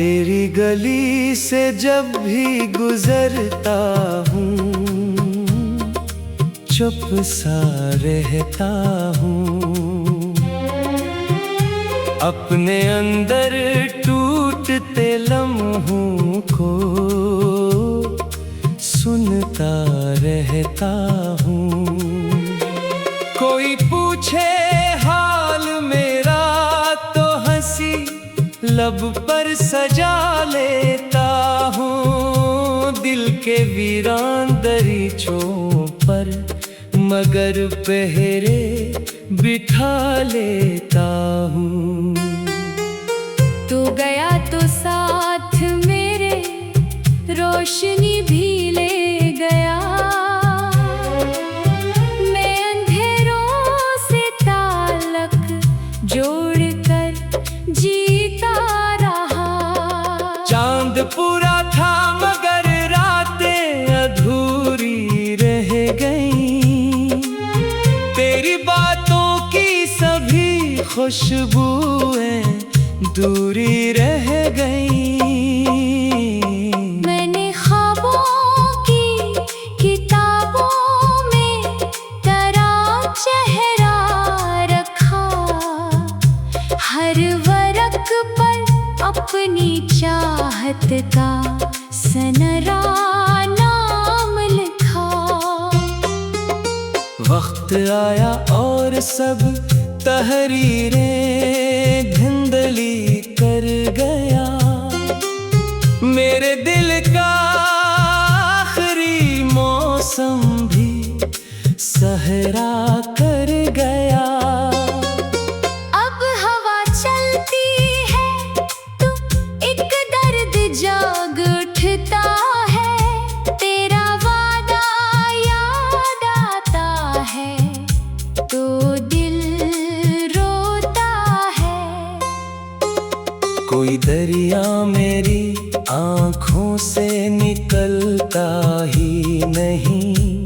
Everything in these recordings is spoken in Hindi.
तेरी गली से जब भी गुजरता हूँ, चुप सा रहता हूँ। अपने अंदर टूटते लम्हों को सुनता रहता हूँ। कोई पूछे हाल मेरा तो हंसी लब पर सजा लेता हूँ। दिल के वीरान दरीचों पर मगर पहरे बिठा लेता हूँ। तू गया तो साथ मेरे रोशनी भी ले गया। मैं अंधेरों से ताल्लुक जोड़कर जीता रहा। चांद पूरा था मगर रातें अधूरी रह गईं। तेरी बातों की सभी खुशबुएं दूरी रह गईं। मैंने ख्वाबों की किताबों में तेरा चेहरा रखा। हर वर्क पर अपनी चाहत का सनरा नाम लिखा। वक्त आया और सब तहरीरें धुंधली कर गया। मेरे दिल का आखिरी मौसम भी सहरा कर गया। अब हवा चलती है तो एक दर्द जाग उठता है। तेरा वादा याद आता है तो कोई दरिया मेरी आँखों से निकलता ही नहीं।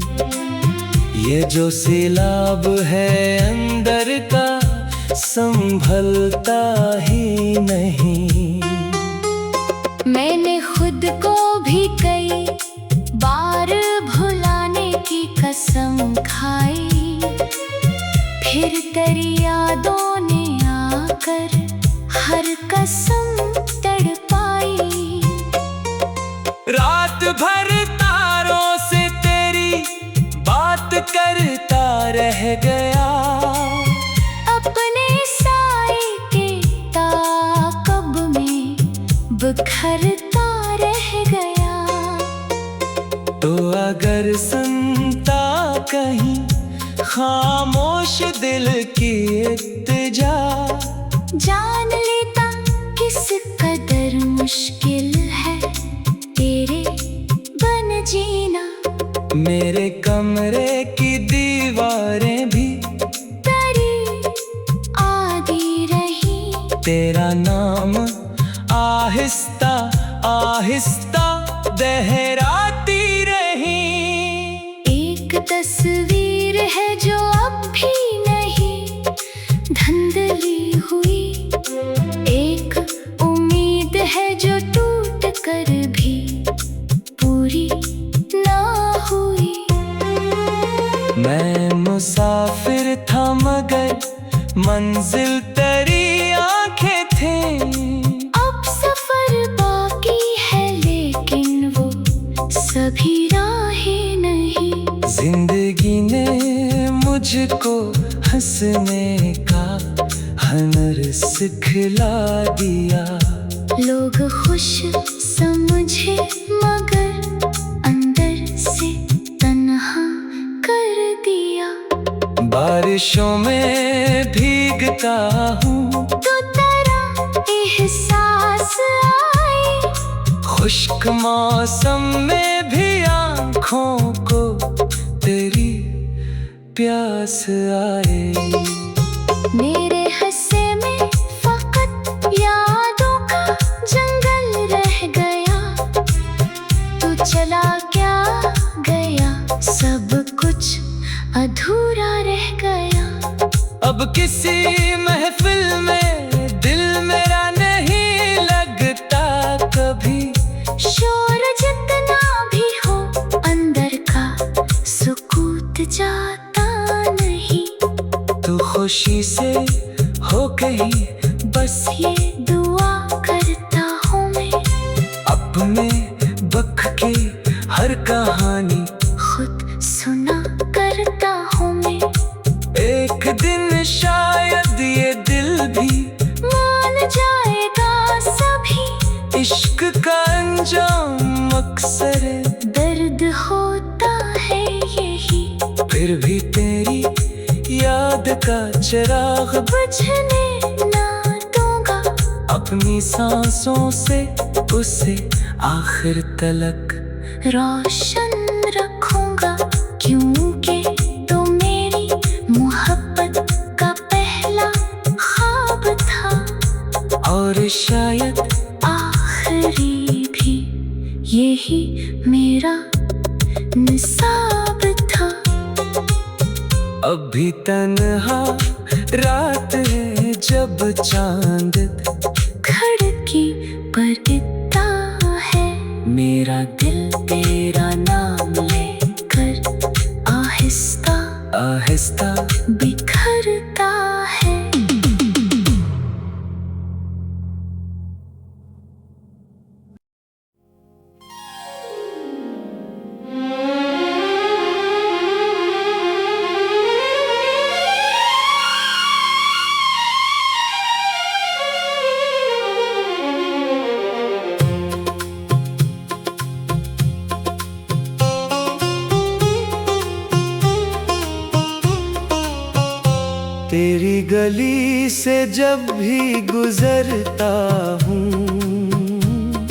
ये जो सैलाब है अंदर का संभलता ही नहीं। मैंने खुद को भी कई बार भुलाने की कसम खाई। फिर तेरी यादों ने आकर हर कसम तड़पाई। रात भर तारों से तेरी बात करता रह गया। अपने साए के ताक़ब में बिखरता रह गया। तो अगर सुनता कहीं खामोश दिल की इल्तिजा, जान लेता किस कदर मुश्किल है तेरे बन जीना। मेरे कमरे की दीवारें भी तेरी आधी रही। तेरा नाम आहिस्ता आहिस्ता दोहराती रही। एक तस्वीर है जो अब भी नहीं धुंधली हुई। एक उम्मीद है जो टूट कर भी पूरी ना हुई। मैं मुसाफिर था मगर मंजिल तेरी आंखें थीं। अब सफर बाकी है लेकिन वो सभी राहें नहीं। जिंदगी ने मुझको हंसने का हुनर सिखला दिया। लोग खुश समझे मगर अंदर से तन्हा कर दिया। बारिशों में भीगता हूँ तो तेरा एहसास आई। खुश्क मौसम में भी आँखों को तेरी प्यास आए। मेरे हंसे में फकत यादों का जंगल रह गया। तू चला क्या गया, सब कुछ अधूरा रह गया। अब किसी महफिल में दिल मेरा नहीं लगता जाता नहीं। तू खुशी से हो गई, बस ये दुआ करता हूँ मैं, अपने वक्त की हर कहानी खुद सुना करता हूँ मैं। एक दिन शायद ये दिल भी मान जाएगा सभी, इश्क का अंजाम अक्सर दर्द होता है यही। फिर भी तेरी याद का चिराग बुझने ना दूंगा, अपनी सांसों से उसे आखिर तलक रोशन रखूंगा, क्योंकि तो मेरी मोहब्बत का पहला ख्वाब था, और शायद आखिरी भी यही मेरा निसाब था। अभी तन्हा रात है जब चांद खिड़की पर गिरता है, मेरा दिल तेरा नाम लेकर आहिस्ता आहिस्ता बिखरता है। तेरी गली से जब भी गुजरता हूँ,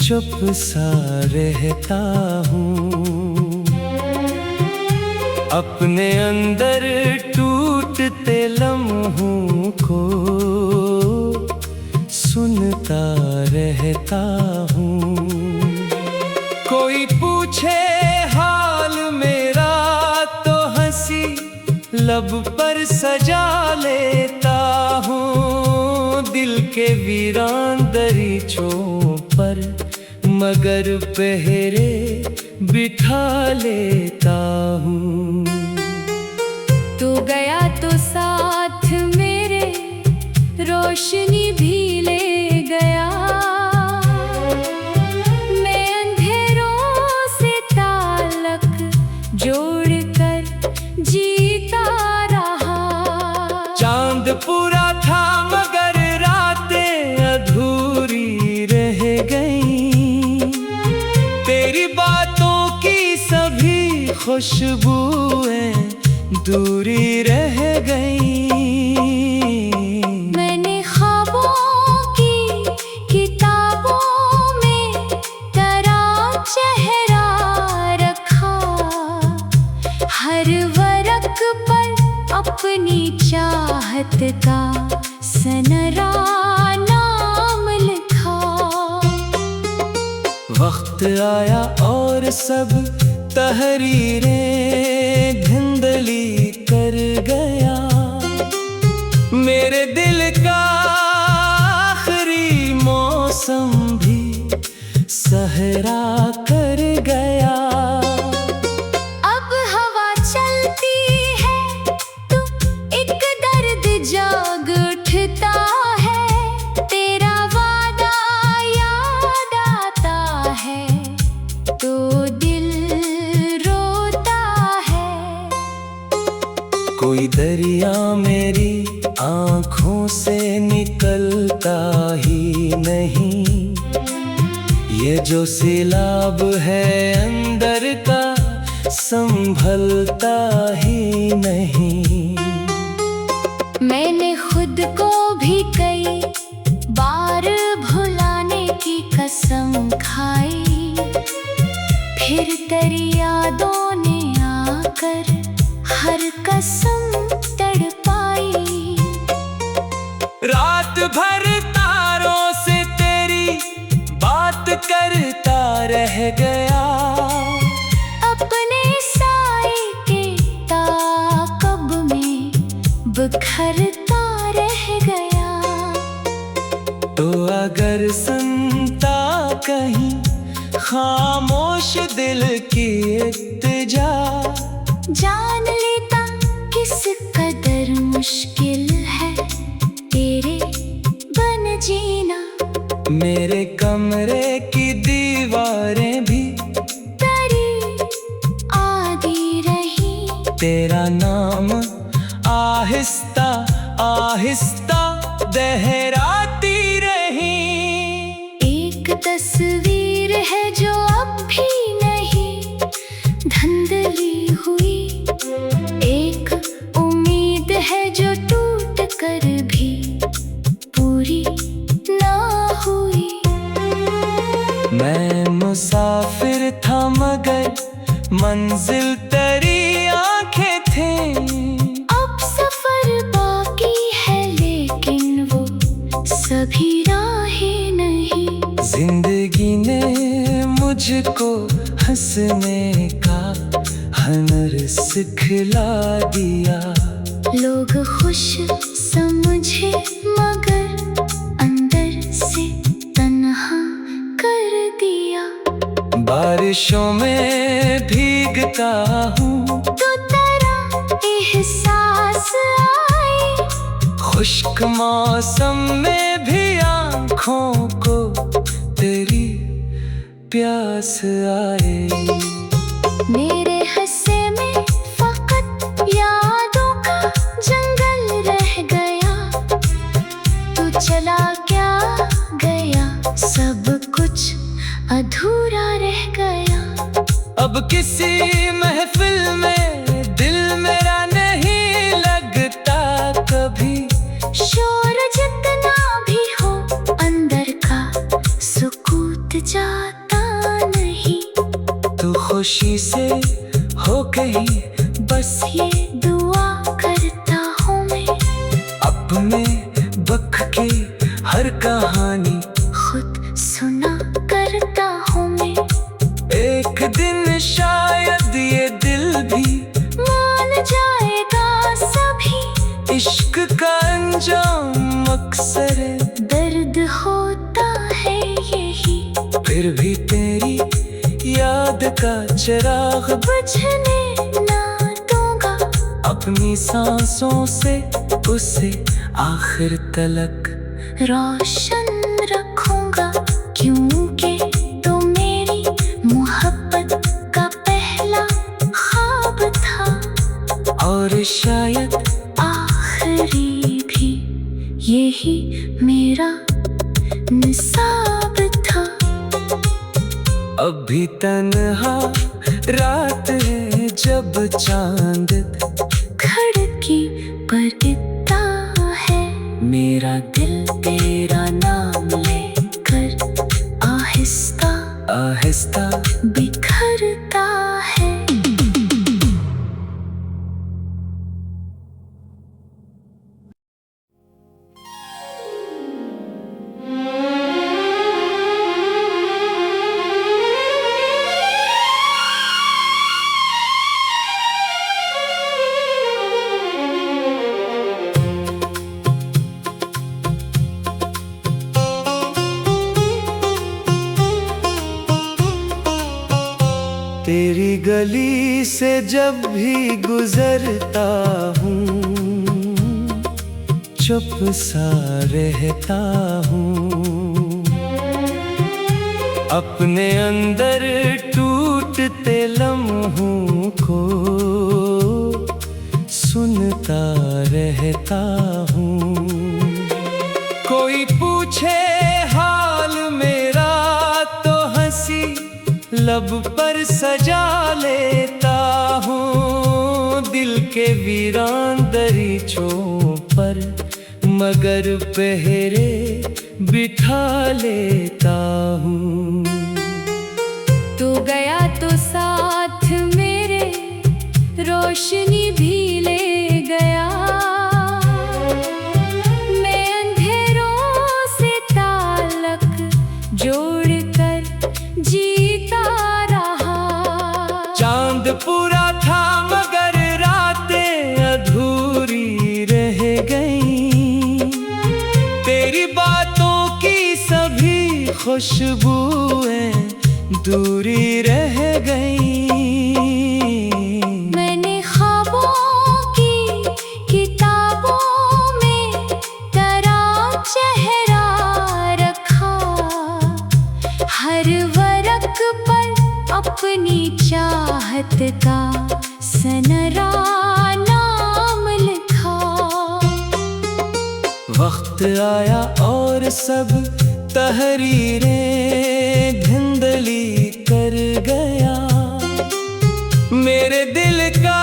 चुप सा रहता हूँ, अपने अंदर टूटते लम्हों को सुनता रहता हूँ। कोई पूछे हाल मेरा तो हंसी लब पर सजा लेता हूँ, दिल के वीरान दरीचों पर मगर पहरे बिठा लेता हूँ। तू गया तो साथ मेरे रोशनी भी ले गया, मैं अंधेरों से ताल्लुक जोड़कर जीता रहा। चांद पूरा था मगर रातें अधूरी रह गईं, तेरी बातों की सभी खुशबुएं दूरी रह गईं। मैंने ख्वाबों की किताबों में तेरा चेहरा रखा, हर वर्क पर अपनी चाहत का सनरा नाम लिखा। वक्त आया और सब तहरीरें धुंधली कर गया, मेरे दिल का आखिरी मौसम भी सहरा कर गया। अब हवा चलती है तो एक दर्द जाग उठता है, तेरा वादा याद आता है तो दिल रोता है। कोई दरिया मेरी आँखों से निकलता ही नहीं, ये जो सैलाब है अंदर का संभलता ही नहीं। मैंने खुद को भी कई बार भुलाने की कसम खाई, फिर तेरी यादों ने आकर हर कसम तड़पाई। रात भर तारों से तेरी बात करता रह गया, अपने साए के ताक़ब में बिखरता रह गया। तो अगर सुनता कहीं खामोश दिल की इल्तिजा, जान लेता किस कदर मुश्किल है तेरे बन जीना। मेरे कमरे की दीवारें भी तेरी आधी रही, तेरा नाम आहिस्ता आहिस्ता दोहराती रही। एक तस्वीर है जो अब भी नहीं धुंधली हुई, एक उम्मीद है जो टूट कर भी पूरी ना हुई। मैं मुसाफिर था मगर मंजिल तेरी आंखें थीं। अब सफर बाकी है लेकिन वो सभी राहें नहीं। जिंदगी ने मुझको हंसने का हुनर सिखला दिया। लोग खुश समझे मगर अंदर से तन्हा कर दिया। बारिशों में भीगता हूँ तो तेरा एहसास आई, खुश्क मौसम में भी आँखों को तेरी प्यास आए। मेरे हिस्से में फकत यादों का जंगल रह गया। तू चला क्या गया, सब कुछ अधूरा रह गया। अब किसी महफिल में दिल मेरा नहीं लगता कभी। शोर जितना भी हो अंदर का सुकूत जाता नहीं। तू खुशी से हो कहीं बस ये दुआ करता हूँ मैं, अपने वक्त की हर कहानी खुद सुना करता हूँ मैं। एक दिन शायद ये दिल भी मान जाएगा सभी, इश्क का अंजाम अक्सर दर्द होता है यही। फिर भी तेरी याद का चिराग बुझने ना दूंगा, अपनी सांसों से उसे आखिर तलक रोशन रखूंगा। क्योंकि तो मेरी मोहब्बत का पहला ख्वाब था और शायद आखिरी भी। यही मेरा निसाब था। अभी तन्हा रात है जब चांद खिड़की पर इतना है, मेरा दिल तेरा नाम लेकर आहिस्ता आहिस्ता बिखरता है। तेरी गली से जब भी गुजरता हूँ चुप सा रहता हूँ। अपने अंदर टूटते लम्हों को सुनता रहता हूँ। कोई पूछे हाल मेरा तो हंसी लब पर सजा लेता हूँ। दिल के वीरान दरीचों पर मगर पहरे बिठा लेता हूँ। तू गया तो साथ मेरे रोशनी भी ले गया। मैं अंधेरों से ताल्लुक जोड़कर जीता रहा। चांद पूरा था मगर रातें अधूरी रह गईं। तेरी बातों की सभी खुशबुएं दूरी रह गईं। मैंने मोहब्बत का सनरा नाम लिखा। वक्त आया और सब तहरीरें धुंधली कर गया। मेरे दिल का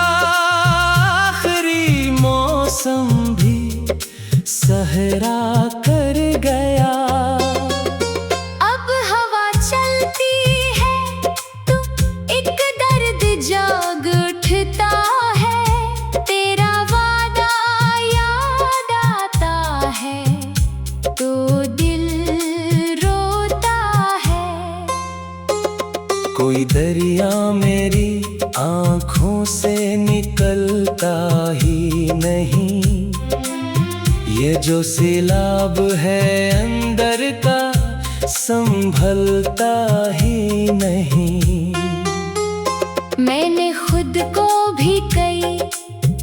आखिरी मौसम भी सहरा कर गया। अब हवा चलती है तो एक दर्द जाग उठता है। तेरा वादा याद आता है तो दिल रोता है। कोई दरिया मेरी आँखों से निकलता ही नहीं। ये जो सैलाब है अंदर का संभलता ही नहीं। मैंने खुद को भी कई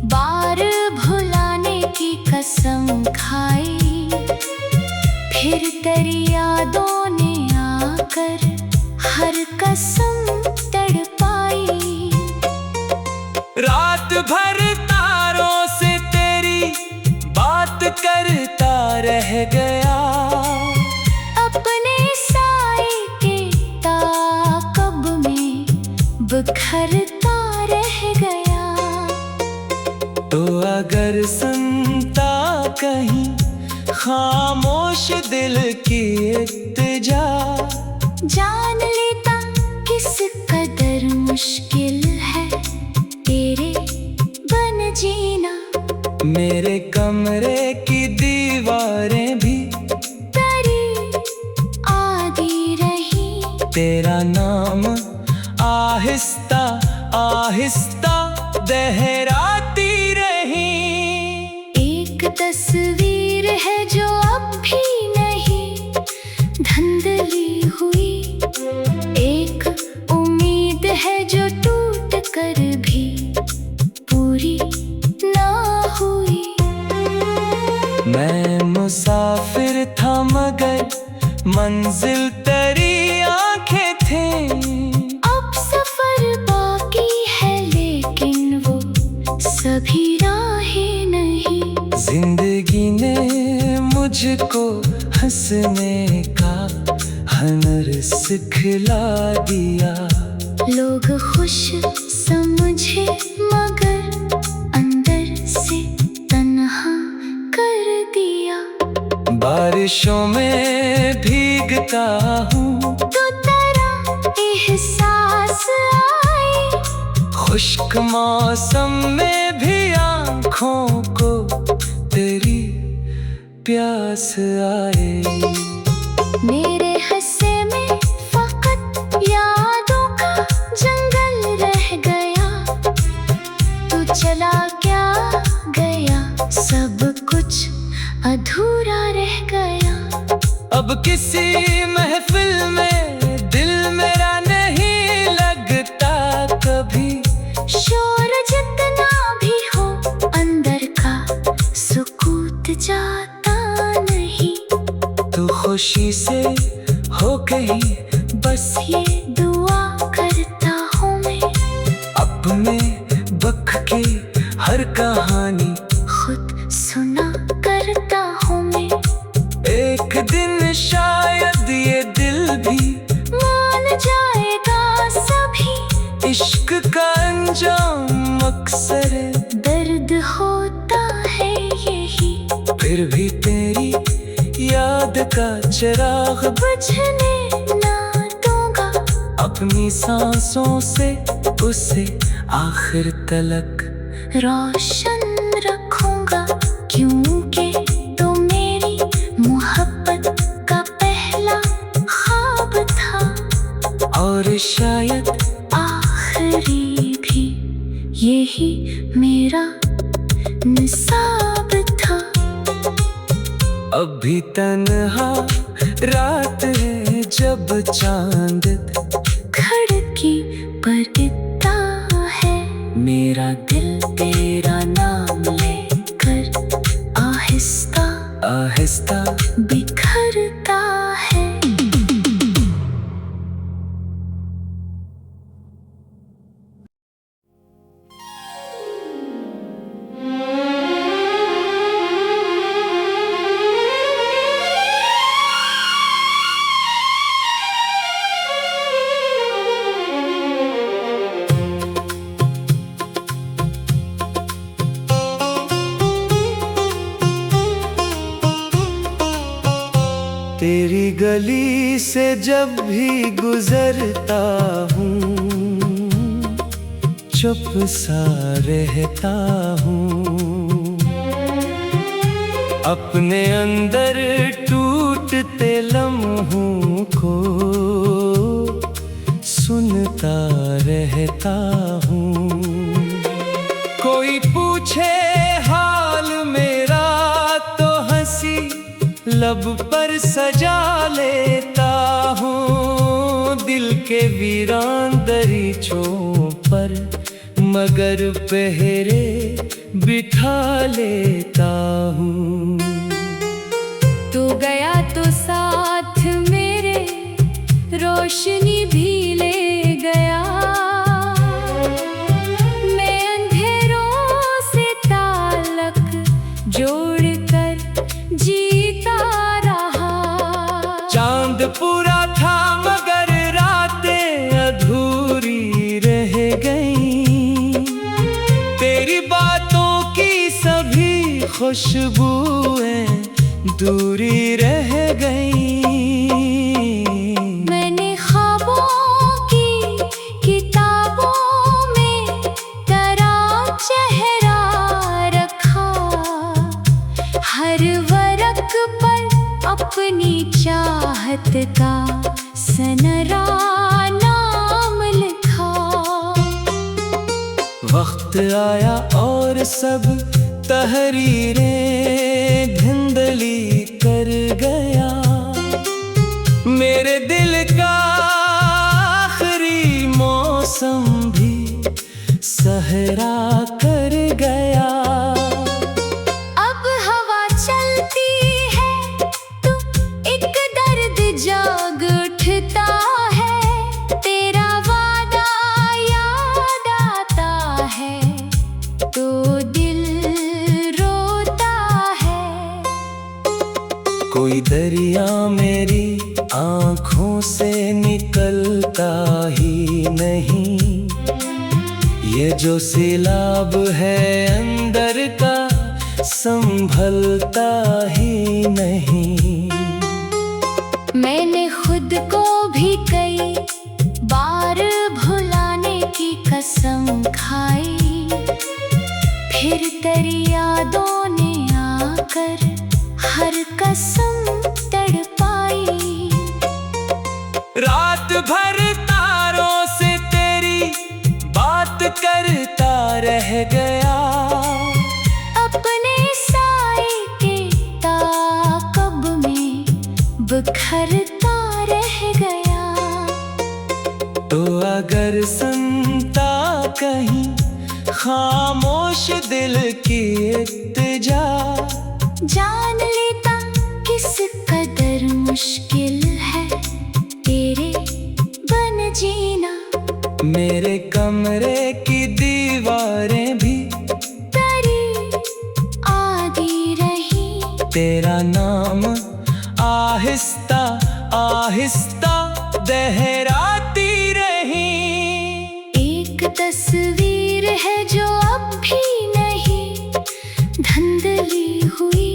बार भुलाने की कसम खाई। फिर तेरी यादों ने आकर हर कसम तड़पाई। रात भर तारों से तेरी बात करता रह गया। अपने साए के ताक़ब में बिखरता रह गया। तो अगर सुनता कहीं खामोश दिल की इल्तिजा, जान लेता किस कदर मुश्किल है तेरे बन जीना। मेरे कमरे की दीवारें भी तेरी आधी रही। तेरा नाम आहिस्ता आहिस्ता दोहराती रही। एक तस्वीर है जो अब भी नहीं धुंधली हुई। एक उम्मीद है जो टूट कर भी पूरी ना हुई। मैं मुसाफिर था मगर मंजिल तेरी आंखें थी। अब सफर बाकी है लेकिन वो सभी राहें नहीं। जिंदगी ने मुझको हंसने का हुनर सिखला दिया। लोग खुश समझे मगर अंदर से तन्हा कर दिया। बारिशों में भीगता हूँ तो तेरा एहसास आए। खुश्क मौसम में भी आँखों को तेरी प्यास आए। मेरे हिस्से में फकत यादों का जंगल रह गया। तू चला क्या गया सब कुछ अधूरा रह गया। अब किसी महफिल में दिल मेरा नहीं लगता कभी। शोर जितना भी हो अंदर का सुकूत जाता नहीं। तू खुशी से हो कहीं बस ये दुआ करता हूँ मैं अपने बख की हर कहानी खुद सुना करता हूँ मैं। एक दिन शायद ये दिल भी मान जाएगा सभी। इश्क का अंजाम अक्सर दर्द होता है यही। फिर भी तेरी याद का चिराग बुझने ना दूंगा। अपनी सांसों से उसे आखिर तलक रोशन रखूंगा क्योंकि तो मेरी मोहब्बत का पहला ख्वाब था। और शायद आखिरी भी यही मेरा निसाब था। अभी तन्हा रात है जब चांद खिड़की पर इतना है। मेरा दिल तेरा नाम लेकर आहिस्ता आहिस्ता बिखरता है। तेरी गली से जब भी गुजरता हूँ, चुप सा रहता हूँ। अपने अंदर टूटते लम्हों को सुनता रहता हूँ। कोई पूछे हाल मेरा तो हंसी लब पर सजा लेता हूँ। दिल के वीरान दरीचों पर मगर पहरे बिठा लेता हूँ। तू गया तो साथ मेरे रोशनी भी ले गया। मैं अंधेरों से ताल्लुक जोड़कर जीता रहा। चांद पूरा था मगर रातें अधूरी रह गईं। तेरी बातों की सभी खुशबुएं दूरी रह गईं। मैंने ख्वाबों की किताबों में तेरा चेहरा रखा। हर वरक पर अपनी चाहत का सनरा नाम लिखा। वक्त आया और सब तहरीरें धुंधली कर गया। मेरे दिल का आखिरी मौसम भी सहरा कर गया। अब हवा चलती है तो एक दर्द जाग उठता है। तेरा वादा याद आता है तो दिल रोता है। कोई दरिया मेरी आँखों से निकलता ही नहीं। ये जो सैलाब है अंदर का संभलता ही नहीं। मैंने खुद को भी कई बार भुलाने की कसम खाई। फिर तेरी यादों ने आकर हर कसम तड़पाई। रात भर तारों से तेरी बात करता रह गया। अपने साए के ताक़ब में बिखरता रह गया। तो अगर सुनता कहीं खामोश दिल की इल्तिजा, जान लेता किस कदर मुश्किल है तेरे बन जीना। मेरे कमरे की दीवारें भी तेरी आधी रही। तेरा नाम आहिस्ता आहिस्ता दोहराती रही। एक तस्वीर है जो अब भी नहीं धुंधली हुई।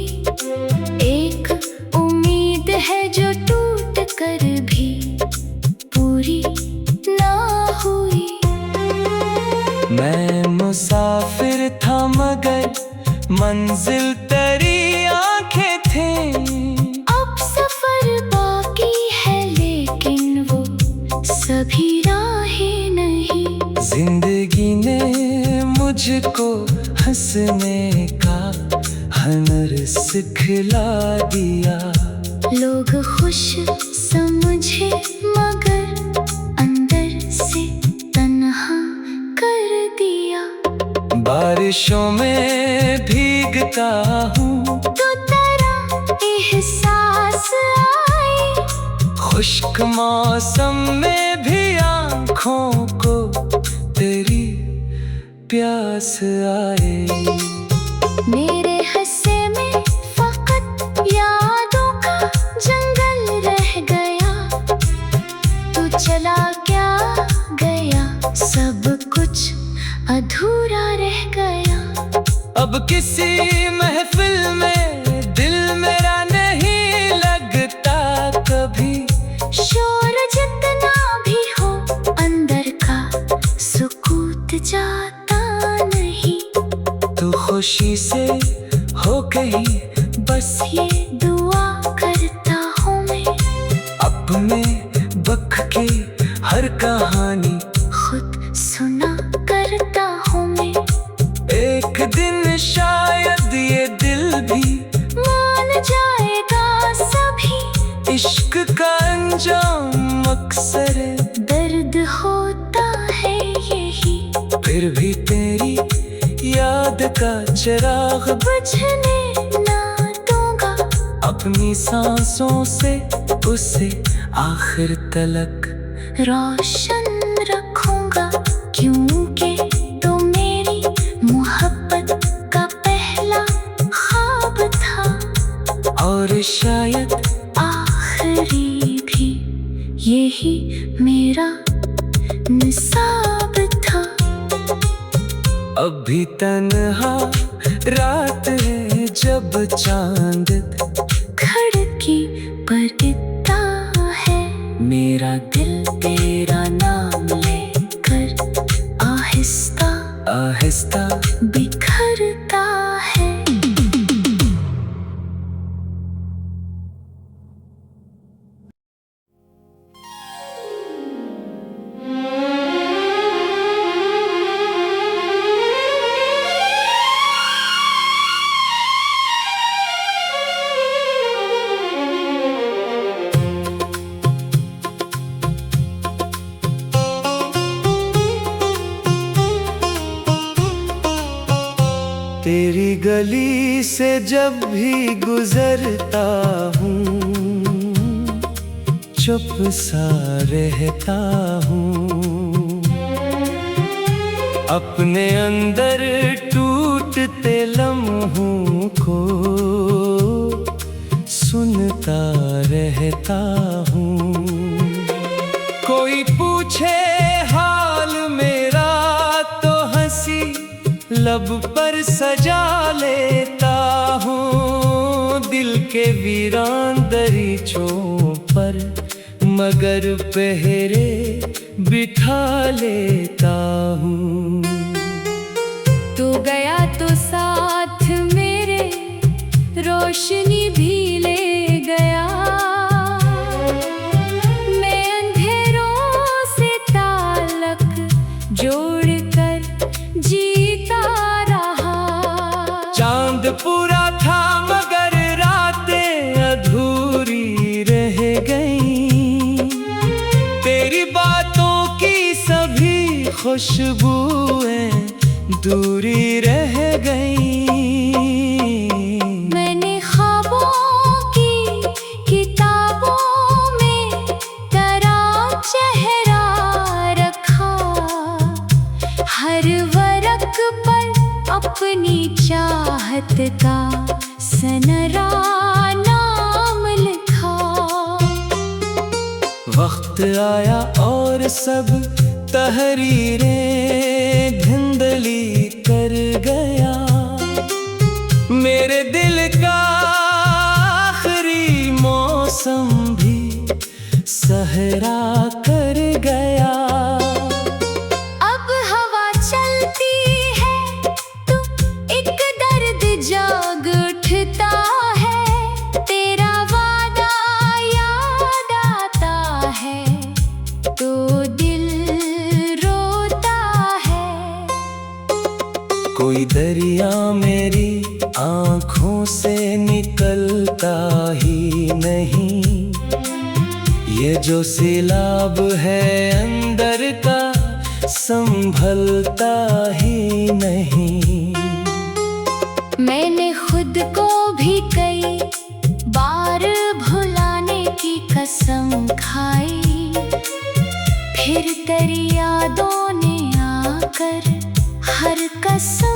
एक उम्मीद है जो टूट कर भी पूरी ना हुई। मैं मुसाफिर था मगर मंजिल तेरी आंखें थीं। अब सफर बाकी है लेकिन वो सभी राहें नहीं। जिंदगी ने मुझको हंसने का हुनर सिखला दिया। लोग खुश समझे मगर अंदर से तन्हा कर दिया। बारिशों में भीगता हूँ तो तेरा एहसास आए। खुश्क मौसम में भी आँखों को तेरी प्यास आए। मेरे हिस्से में फकत यादों का जंगल रह गया। तू चला क्या गया, सब कुछ अधूरा रह गया। अब किसी महफिल में दिल मेरा नहीं लगता शोर जितना भी हो अंदर का सुकूत जाता नहीं। तू खुशी से हो कहीं बस ये दुआ करता हूँ मैं, अपने वक्त की हर कहानी खुद सुना करता हूँ मैं। एक दिन शायद ये दिल भी मान जाएगा सभी, इश्क का अंजाम अक्सर दर्द होता है यही। फिर भी तेरी याद का चिराग बुझने ना दूंगा, अपनी सांसों से उसे आखिर तलक रोशन रखूंगा, क्योंकि तो मेरी मोहब्बत का पहला ख्वाब था और शायद आखिरी भी। यही मेरा निसाब था। अभी तन्हा रात है जब चांद खिड़की पर इतना है, मेरा दिल तेरा नाम लेकर आहिस्ता आहिस्ता बिखरता है। तेरी गली से जब भी गुजरता हूँ चुप सा रहता हूँ, अपने अंदर टूटते लम्हों को सुनता रहता हूँ। कोई पूछे हाल मेरा तो हंसी लब पर सजा लेता हूँ, दिल के वीरान दरीचों पर मगर पहरे बिठा लेता हूँ। तू गया तो साथ मेरे रोशनी भी ले गया, मैं अंधेरों से ताल्लुक जोड़कर जीता रहा। चांद पूरा था मगर रातें अधूरी रह गईं, तेरी बातों की सभी खुशबुएं दूरी रह गईं। मैंने ख्वाबों की किताबों में तेरा चेहरा रखा, हर वरक पर अपनी चाहत का सनरा नाम लिखा। वक्त आया और सब तहरीरें धुंधली कर गया, मेरे दिल का आखिरी मौसम भी सहरा कर गया। अब हवा चलती है तो एक दर्द जाग उठता है, तेरा वादा याद आता है तो दिल रोता है। कोई दरिया मेरी आँखों से निकलता ही नहीं, ये जो सैलाब है अंदर का संभलता ही नहीं। मैंने खुद को भी कई बार भुलाने की कसम खाई, फिर तेरी यादों ने आकर हर कसम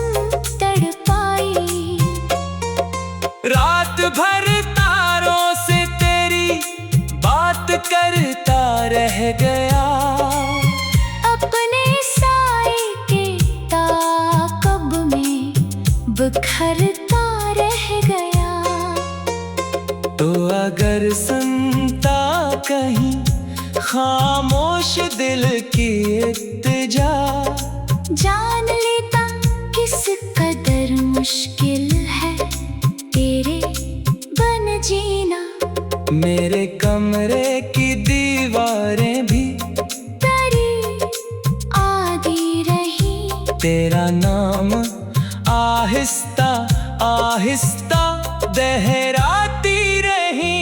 तड़पाई। रात भर तारों से तेरी बात करता रह गया, अपने साए के ताक़ब में बिखरता रह गया। तो अगर सुनता कहीं खामोश दिल की इल्तिजा। जान लेता किस कदर मुश्किल है तेरे बन जीना। मेरे कमरे की दीवारें भी तेरी आधी रही। तेरा नाम आहिस्ता आहिस्ता दोहराती रही।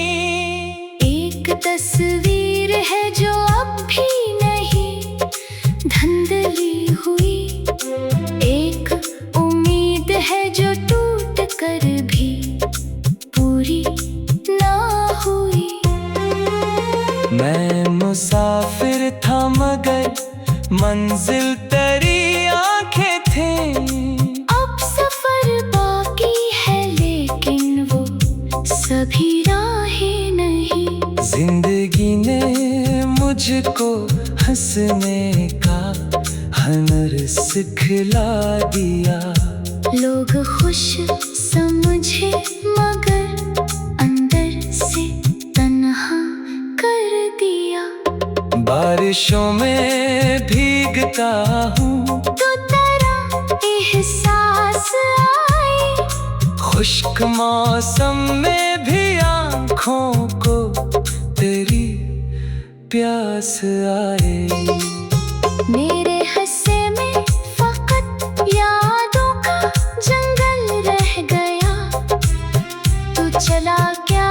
एक तस्वीर है जो अब भी नहीं धुंधली हुई। एक उम्मीद है जो टूट कर भी पूरी ना हुई। मैं मुसाफिर था मगर मंजिल तेरी आंखें थीं। अब सफर बाकी है लेकिन वो सभी राहें नहीं। जिंदगी ने मुझको हंसने का हुनर सिखला दिया। लोग खुश समझे मगर अंदर से तन्हा कर दिया। बारिशों में भीगता हूँ तो तेरा एहसास आए। खुश्क मौसम में भी आँखों को तेरी प्यास आए। मेरे हिस्से में फकत यादों का जंगल रह गया। तू चला क्या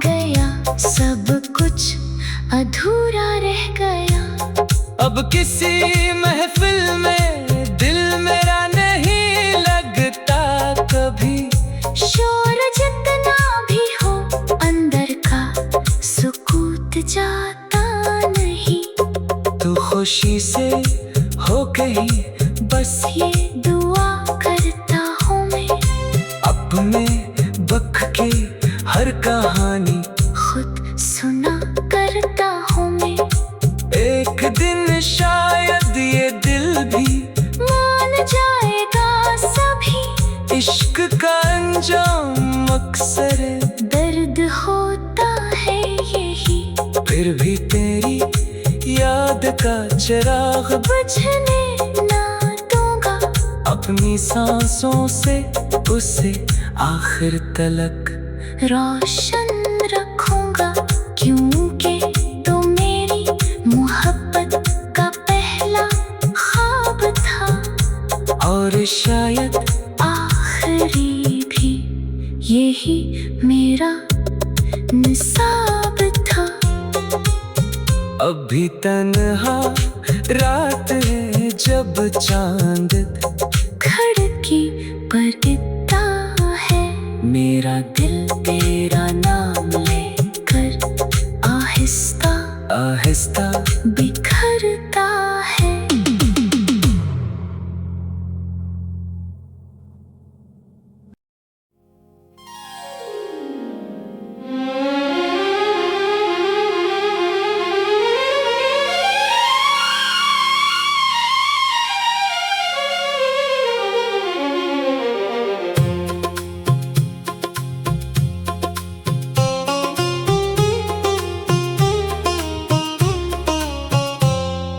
गया सब कुछ अधूरा रह गया। अब किसी महफिल में दिल मेरा नहीं लगता कभी। शोर जितना भी हो अंदर का सुकूत जाता नहीं। तू खुशी से हो कहीं बस ये दुआ करता हूँ मैं अपने बख की हर कहानी खुद सुना करता हूँ मैं। एक दिन शायद ये दिल भी मान जाएगा सभी। इश्क का अंजाम अक्सर दर्द होता है यही। फिर भी तेरी याद का चिराग बुझने ना दूंगा। अपनी सांसों से उसे आखिर तलक रोशन रखूंगा क्योंकि तो मेरी मोहब्बत का पहला ख्वाब था। और शायद आखिरी भी यही मेरा निसाब था। अभी तन्हा रात है जब चांद खिड़की पर इतना है। मेरा दिल तेरा नाम लेकर आहिस्ता आहिस्ता बिखरता है।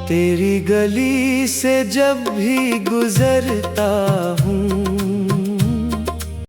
तेरी गली से जब भी गुजरता हूँ